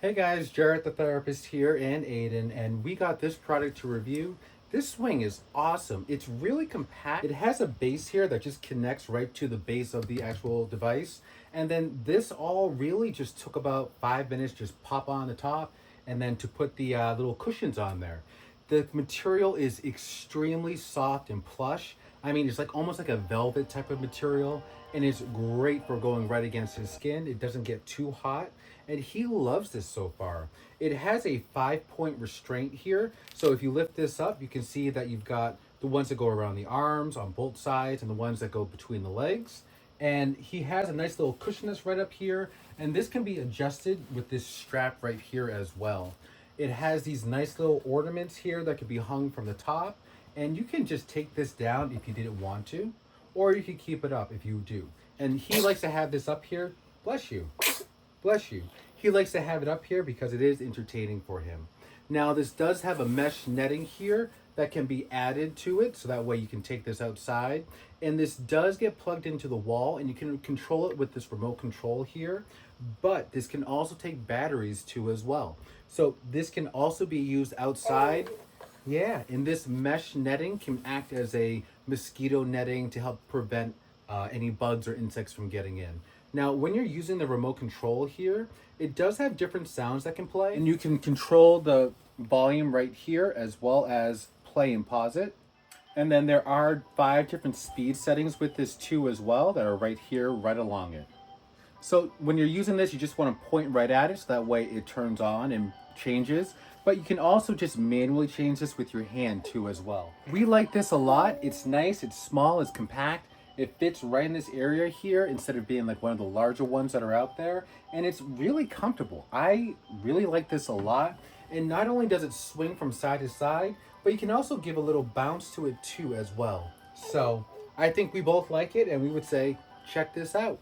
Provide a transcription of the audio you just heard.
Hey guys, Jarrett the therapist here and Aiden, and we got this product to review. This swing is awesome. It's really compact. It has a base here that just connects right to the base of the actual device. And then this all really just took about 5 minutes, just pop on the top and then to put the little cushions on there. The material is extremely soft and plush. I mean, it's like almost like a velvet type of material, and it's great for going right against his skin. It doesn't get too hot, and he loves this so far. It has a 5-point restraint here, so if you lift this up, you can see that you've got the ones that go around the arms on both sides and the ones that go between the legs. And he has a nice little cushion that's right up here, and this can be adjusted with this strap right here as well. It has these nice little ornaments here that could be hung from the top, and you can just take this down if you didn't want to, or you could keep it up if you do. And he likes to have this up here. Bless you. Bless you. He likes to have it up here because it is entertaining for him. Now, this does have a mesh netting here that can be added to it, so that way you can take this outside. And this does get plugged into the wall, and you can control it with this remote control here, but this can also take batteries too as well. So this can also be used outside. Yeah, and this mesh netting can act as a mosquito netting to help prevent any bugs or insects from getting in. Now, when you're using the remote control here, it does have different sounds that can play, and you can control the volume right here as well as play and pause it. And then there are 5 different speed settings with this too as well that are right here, right along it. So when you're using this, you just want to point right at it so that way it turns on and changes. But you can also just manually change this with your hand too as well. We like this a lot. It's nice, it's small, it's compact. It fits right in this area here instead of being like one of the larger ones that are out there. And it's really comfortable. I really like this a lot. And not only does it swing from side to side, but you can also give a little bounce to it too as well. So I think we both like it, and we would say check this out.